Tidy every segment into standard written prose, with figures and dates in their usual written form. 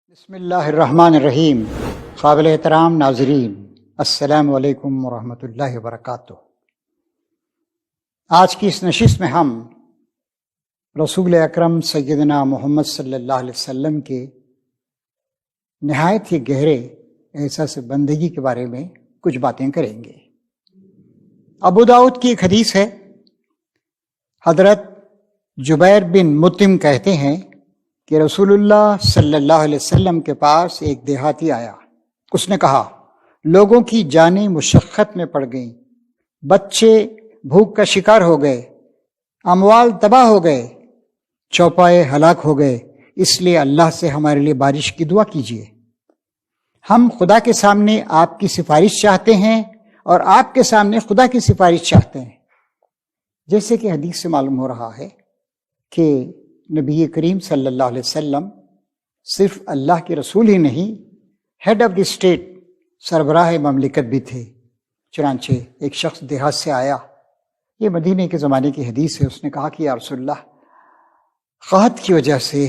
بسم اللہ الرحمن الرحیم۔ قابل احترام ناظرین، السلام علیکم ورحمۃ اللہ وبرکاتہ۔ آج کی اس نشست میں ہم رسول اکرم سیدنا محمد صلی اللہ علیہ وسلم کے نہایت ہی گہرے احساس بندگی کے بارے میں کچھ باتیں کریں گے۔ ابو داؤد کی ایک حدیث ہے، حضرت جبیر بن مطعم کہتے ہیں کہ رسول اللہ صلی اللہ علیہ وسلم کے پاس ایک دیہاتی آیا۔ اس نے کہا، لوگوں کی جانیں مشقت میں پڑ گئیں، بچے بھوک کا شکار ہو گئے، اموال تباہ ہو گئے، چوپائے ہلاک ہو گئے، اس لیے اللہ سے ہمارے لیے بارش کی دعا کیجیے۔ ہم خدا کے سامنے آپ کی سفارش چاہتے ہیں اور آپ کے سامنے خدا کی سفارش چاہتے ہیں۔ جیسے کہ حدیث سے معلوم ہو رہا ہے کہ نبی کریم صلی اللہ علیہ وسلم صرف اللہ کے رسول ہی نہیں، ہیڈ آف دی اسٹیٹ، سربراہ مملکت بھی تھے۔ چنانچہ ایک شخص دیہات سے آیا، یہ مدینے کے زمانے کی حدیث ہے۔ اس نے کہا کہ یا رسول اللہ، قحط کی وجہ سے،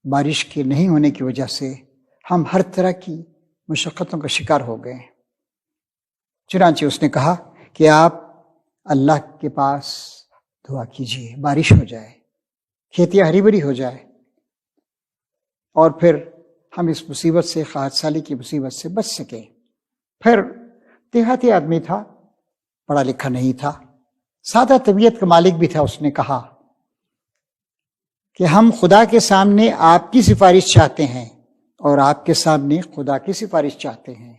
بارش کے نہیں ہونے کی وجہ سے ہم ہر طرح کی مشقتوں کا شکار ہو گئے ہیں۔ چنانچہ اس نے کہا کہ آپ اللہ کے پاس دعا کیجیے، بارش ہو جائے، کھیتیاں ہری بھری ہو جائے، اور پھر ہم اس مصیبت سے، قحط سالی کی مصیبت سے بچ سکیں۔ پھر دیہاتی آدمی تھا، پڑھا لکھا نہیں تھا، سادہ طبیعت کا مالک بھی تھا۔ اس نے کہا کہ ہم خدا کے سامنے آپ کی سفارش چاہتے ہیں اور آپ کے سامنے خدا کی سفارش چاہتے ہیں۔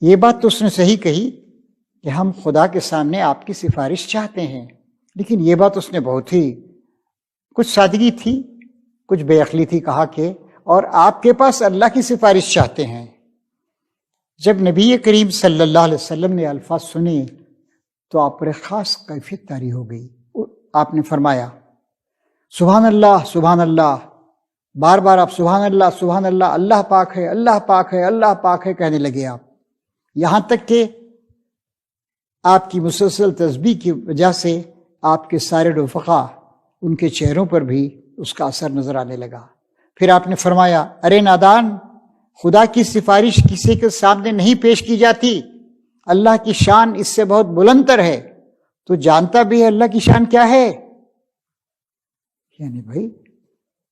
یہ بات تو اس نے صحیح کہی کہ ہم خدا کے سامنے آپ کی سفارش چاہتے ہیں، لیکن یہ بات اس نے بہت ہی کچھ سادگی تھی، کچھ بے عقلی تھی، کہا کہ اور آپ کے پاس اللہ کی سفارش چاہتے ہیں۔ جب نبی کریم صلی اللہ علیہ وسلم نے الفاظ سنے تو آپ پر ایک خاص کیفیت طاری ہو گئی۔ آپ نے فرمایا، سبحان اللہ، سبحان اللہ، بار بار آپ سبحان اللہ، سبحان اللہ، اللہ پاک ہے، اللہ پاک ہے، اللہ پاک ہے کہنے لگے آپ، یہاں تک کہ آپ کی مسلسل تسبیح کی وجہ سے آپ کے سارے رفقا، ان کے چہروں پر بھی اس کا اثر نظر آنے لگا۔ پھر آپ نے فرمایا، ارے نادان، خدا کی سفارش کسی کے سامنے نہیں پیش کی جاتی، اللہ کی شان اس سے بہت بلند تر ہے، تو جانتا بھی ہے اللہ کی شان کیا ہے؟ یعنی بھائی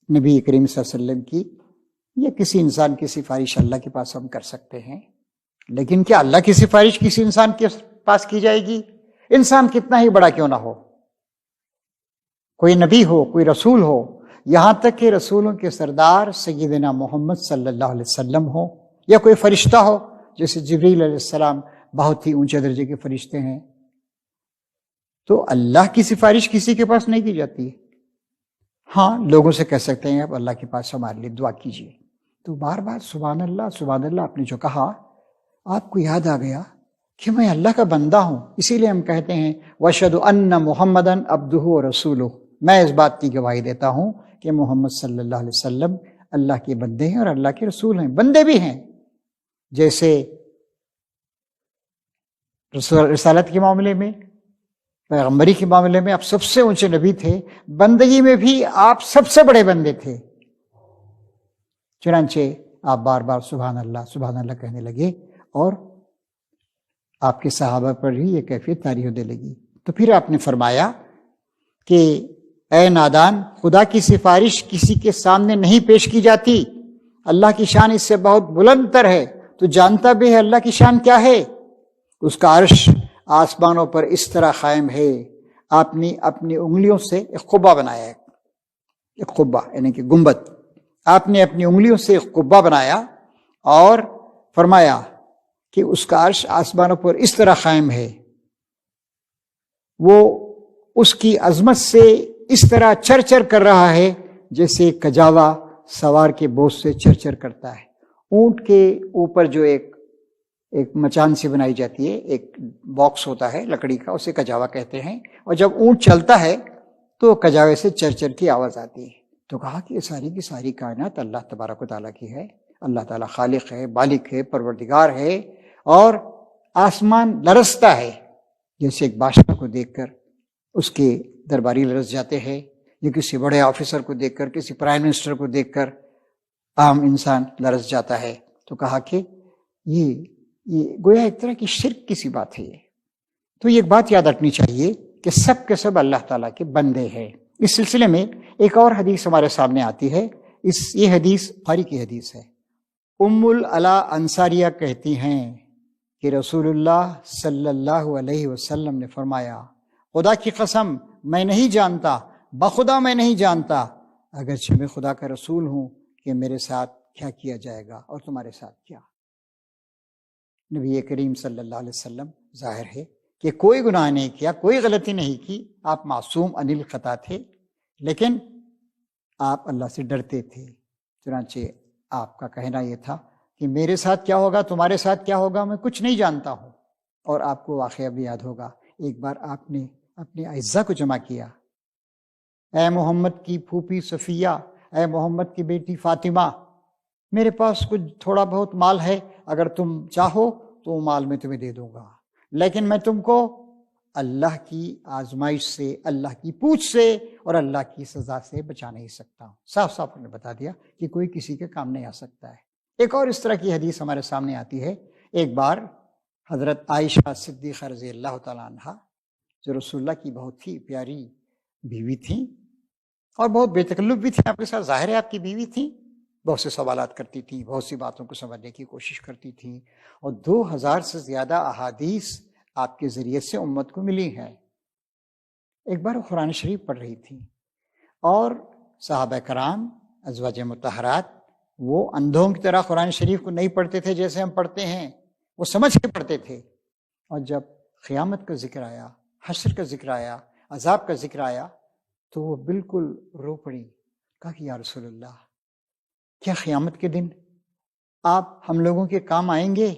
نبی کریم صلی اللہ علیہ وسلم کی یا کسی انسان کی سفارش اللہ کے پاس ہم کر سکتے ہیں، لیکن کیا اللہ کی سفارش کسی انسان کے پاس کی جائے گی؟ انسان کتنا ہی بڑا کیوں نہ ہو، کوئی نبی ہو، کوئی رسول ہو، یہاں تک کہ رسولوں کے سردار سیدنا محمد صلی اللہ علیہ وسلم ہو، یا کوئی فرشتہ ہو، جیسے جبریل علیہ السلام بہت ہی اونچے درجے کے فرشتے ہیں، تو اللہ کی سفارش کسی کے پاس نہیں کی جاتی۔ ہاں، لوگوں سے کہہ سکتے ہیں اب اللہ کے پاس ہمارے لیے دعا کیجیے، تو بار بار سبحان اللہ، سبحان اللہ آپ نے جو کہا، آپ کو یاد آ گیا کہ میں اللہ کا بندہ ہوں۔ اسی لیے ہم کہتے ہیں وَأَشْهَدُ أَنَّ مُحَمَّدًا عَبْدُهُ وَرَسُولُهُ، میں اس بات کی گواہی دیتا ہوں کہ محمد صلی اللہ علیہ وسلم اللہ کے بندے ہیں اور اللہ کے رسول ہیں، بندے بھی ہیں۔ جیسے رسالت کے معاملے میں، پیغمبری کے معاملے میں آپ سب سے اونچے نبی تھے، بندگی میں بھی آپ سب سے بڑے بندے تھے۔ چنانچہ آپ بار بار سبحان اللہ کہنے لگے، اور آپ کے صحابہ پر بھی یہ کیفیت طاری ہونے لگی۔ تو پھر آپ نے فرمایا کہ اے نادان، خدا کی سفارش کسی کے سامنے نہیں پیش کی جاتی، اللہ کی شان اس سے بہت بلند تر ہے، تو جانتا بھی ہے اللہ کی شان کیا ہے؟ اس کا عرش آسمانوں پر اس طرح قائم ہے۔ آپ نے اپنی انگلیوں سے ایک قبہ بنایا ہے، ایک قبہ یعنی کہ گنبد، آپ نے اپنی انگلیوں سے ایک قبہ بنایا اور فرمایا کہ اس کا عرش آسمانوں پر اس طرح قائم ہے، وہ اس کی عظمت سے اس طرح چرچر کر رہا ہے جیسے کجاوا سوار کے بوجھ سے چرچر کرتا ہے۔ اونٹ کے اوپر جو ایک مچان سے بنائی جاتی ہے، ایک باکس ہوتا ہے لکڑی کا، اسے کجاوا کہتے ہیں، اور جب اونٹ چلتا ہے تو کجاوے سے چرچر کی آواز آتی ہے۔ تو کہا کہ یہ ساری کی ساری کائنات اللہ تبارک و تعالیٰ کی ہے، اللہ تعالیٰ خالق ہے، بالک ہے، پروردگار ہے، اور آسمان لرزتا ہے جیسے ایک بادشاہ کو دیکھ کر اس کے درباری لرز جاتے ہیں، یا کسی بڑے آفیسر کو دیکھ کر، کسی پرائم منسٹر کو دیکھ کر عام انسان لرز جاتا ہے۔ تو کہا کہ یہ گویا ایک طرح کی شرک کی سی بات ہے۔ تو یہ ایک بات یاد رکھنی چاہیے کہ سب کے سب اللہ تعالیٰ کے بندے ہیں۔ اس سلسلے میں ایک اور حدیث ہمارے سامنے آتی ہے، یہ حدیث بخاری کی حدیث ہے۔ ام العلا انصاریہ کہتی ہیں کہ رسول اللہ صلی اللہ علیہ وسلم نے فرمایا، خدا کی قسم میں نہیں جانتا، بخدا میں نہیں جانتا، اگرچہ میں خدا کا رسول ہوں، کہ میرے ساتھ کیا کیا جائے گا اور تمہارے ساتھ کیا۔ نبی کریم صلی اللہ علیہ وسلم ظاہر ہے کہ کوئی گناہ نہیں کیا، کوئی غلطی نہیں کی، آپ معصوم عن الخطا تھے، لیکن آپ اللہ سے ڈرتے تھے۔ چنانچہ آپ کا کہنا یہ تھا کہ میرے ساتھ کیا ہوگا، تمہارے ساتھ کیا ہوگا، میں کچھ نہیں جانتا ہوں۔ اور آپ کو واقعہ بھی یاد ہوگا، ایک بار آپ نے اپنے اعزا کو جمع کیا، اے محمد کی پھوپھی صفیہ، اے محمد کی بیٹی فاطمہ، میرے پاس کچھ تھوڑا بہت مال ہے، اگر تم چاہو تو وہ مال میں تمہیں دے دوں گا، لیکن میں تم کو اللہ کی آزمائش سے، اللہ کی پوچھ سے اور اللہ کی سزا سے بچا نہیں سکتا ہوں۔ صاف صاف انہوں نے بتا دیا کہ کوئی کسی کے کام نہیں آ سکتا ہے۔ ایک اور اس طرح کی حدیث ہمارے سامنے آتی ہے۔ ایک بار حضرت عائشہ صدیقہ رضی اللہ تعالیٰ عنہ، جو رسول اللہ کی بہت ہی پیاری بیوی تھیں اور بہت بے تکلف بھی تھیں، آپ کے ساتھ ظاہر ہے آپ کی بیوی تھیں، بہت سے سوالات کرتی تھیں، بہت سی باتوں کو سمجھنے کی کوشش کرتی تھیں، اور 2000 سے زیادہ احادیث آپ کے ذریعے سے امت کو ملی ہیں۔ ایک بار وہ قرآن شریف پڑھ رہی تھیں اور صحابہ کرام ازواج مطہرات وہ اندھوں کی طرح قرآن شریف کو نہیں پڑھتے تھے جیسے ہم پڑھتے ہیں، وہ سمجھ کے پڑھتے تھے، اور جب قیامت کا ذکر آیا، حشر کا ذکر آیا، عذاب کا ذکر آیا، تو وہ بالکل رو پڑی، کہا کہ یا رسول اللہ، کیا قیامت کے دن آپ ہم لوگوں کے کام آئیں گے؟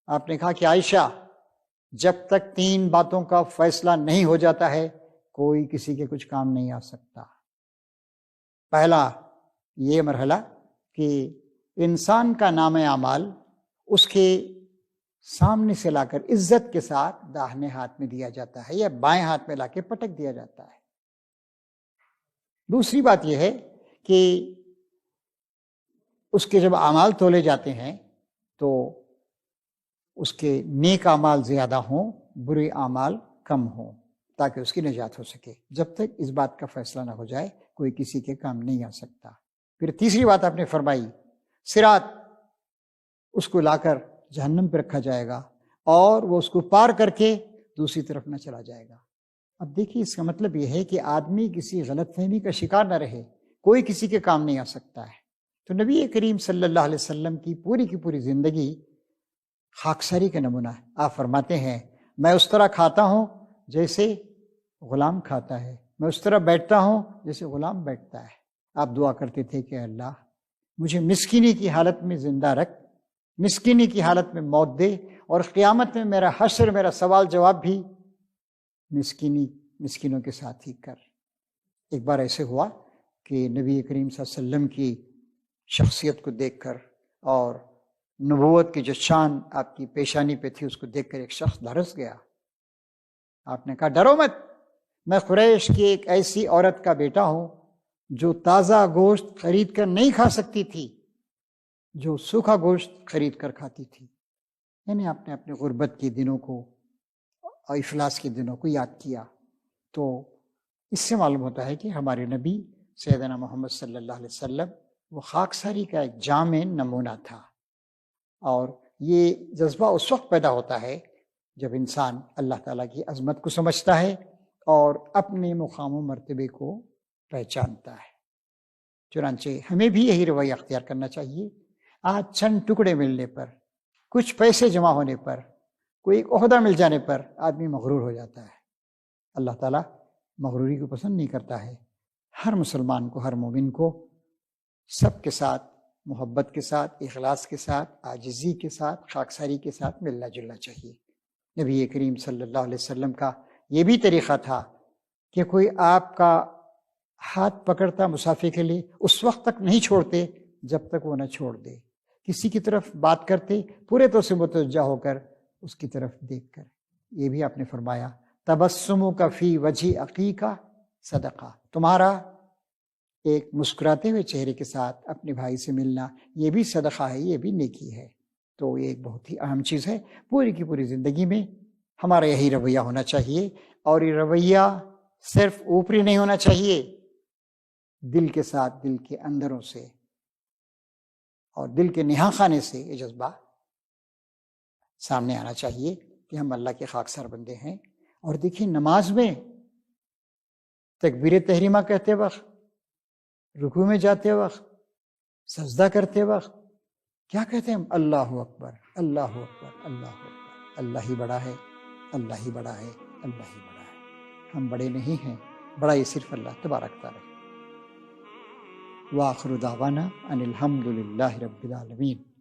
آپ نے کہا کہ عائشہ، جب تک 3 باتوں کا فیصلہ نہیں ہو جاتا ہے کوئی کسی کے کچھ کام نہیں آ سکتا۔ پہلا یہ مرحلہ کہ انسان کا نام اعمال اس کے سامنے سے لا کر عزت کے ساتھ داہنے ہاتھ میں دیا جاتا ہے یا بائیں ہاتھ میں لا کے پٹک دیا جاتا ہے۔ دوسری بات یہ ہے کہ اس کے جب اعمال تولے جاتے ہیں تو اس کے نیک اعمال زیادہ ہوں، برے اعمال کم ہوں، تاکہ اس کی نجات ہو سکے۔ جب تک اس بات کا فیصلہ نہ ہو جائے کوئی کسی کے کام نہیں آ سکتا۔ پھر تیسری بات آپ نے فرمائی، صراط، اس کو لا کر جہنم پہ رکھا جائے گا اور وہ اس کو پار کر کے دوسری طرف نہ چلا جائے گا۔ اب دیکھیے اس کا مطلب یہ ہے کہ آدمی کسی غلط فہمی کا شکار نہ رہے، کوئی کسی کے کام نہیں آ سکتا ہے۔ تو نبی کریم صلی اللہ علیہ وسلم کی پوری زندگی خاکساری کا نمونہ ہے۔ آپ فرماتے ہیں، میں اس طرح کھاتا ہوں جیسے غلام کھاتا ہے، میں اس طرح بیٹھتا ہوں جیسے غلام بیٹھتا ہے۔ آپ دعا کرتے تھے کہ اللہ مجھے مسکینی کی حالت میں زندہ رکھ، مسکینی کی حالت میں موت دے، اور قیامت میں میرا حشر، میرا سوال جواب بھی مسکینوں کے ساتھ ہی کر۔ ایک بار ایسے ہوا کہ نبی کریم صلی اللہ علیہ وسلم کی شخصیت کو دیکھ کر اور نبوت کی جو شان آپ کی پیشانی پہ تھی اس کو دیکھ کر ایک شخص لرز گیا۔ آپ نے کہا ڈرو مت، میں قریش کی ایک ایسی عورت کا بیٹا ہوں جو تازہ گوشت خرید کر نہیں کھا سکتی تھی، جو سوکھا گوشت خرید کر کھاتی تھی۔ یعنی آپ نے اپنے غربت کے دنوں کو اور افلاس کے دنوں کو یاد کیا۔ تو اس سے معلوم ہوتا ہے کہ ہمارے نبی سیدنا محمد صلی اللہ علیہ وسلم وہ خاکساری کا ایک جامع نمونہ تھا، اور یہ جذبہ اس وقت پیدا ہوتا ہے جب انسان اللہ تعالیٰ کی عظمت کو سمجھتا ہے اور اپنے مقام و مرتبے کو پہچانتا ہے۔ چنانچہ ہمیں بھی یہی رویہ اختیار کرنا چاہیے۔ آج چند ٹکڑے ملنے پر، کچھ پیسے جمع ہونے پر، کوئی ایک عہدہ مل جانے پر آدمی مغرور ہو جاتا ہے۔ اللہ تعالیٰ مغروری کو پسند نہیں کرتا ہے۔ ہر مسلمان کو، ہر مومن کو سب کے ساتھ محبت کے ساتھ، اخلاص کے ساتھ، عاجزی کے ساتھ، خاکساری کے ساتھ ملنا جلنا چاہیے۔ نبی کریم صلی اللہ علیہ وسلم کا یہ بھی طریقہ تھا کہ کوئی آپ کا ہاتھ پکڑتا مسافر کے لیے اس وقت تک نہیں چھوڑتے جب تک وہ نہ چھوڑ دے۔ کسی کی طرف بات کرتے پورے طور سے متوجہ ہو کر اس کی طرف دیکھ کر۔ یہ بھی آپ نے فرمایا تبسمک فی وجہ اخیک صدقہ، تمہارا ایک مسکراتے ہوئے چہرے کے ساتھ اپنے بھائی سے ملنا، یہ بھی صدقہ ہے، یہ بھی نیکی ہے۔ تو یہ ایک بہت ہی اہم چیز ہے۔ پوری کی پوری زندگی میں ہمارا یہی رویہ ہونا چاہیے، اور یہ رویہ صرف اوپری نہیں ہونا چاہیے، دل کے ساتھ، دل کے اندروں سے اور دل کے نہا خانے سے یہ جذبہ سامنے آنا چاہیے کہ ہم اللہ کے خاکسار بندے ہیں۔ اور دیکھیں، نماز میں تکبیر تحریمہ کہتے وقت، رکوع میں جاتے وقت، سجدہ کرتے وقت کیا کہتے ہیں ہم؟ اللہ اکبر، اللہ اکبر، اللہ اکبر، اللہ ہی بڑا ہے، اللہ ہی بڑا ہے، اللہ ہی بڑا ہے۔ ہم بڑے نہیں ہیں، بڑا یہ صرف اللہ تبارک تعالی ہے۔ وآخر دعوانا ان الحمد للہ رب العالمین۔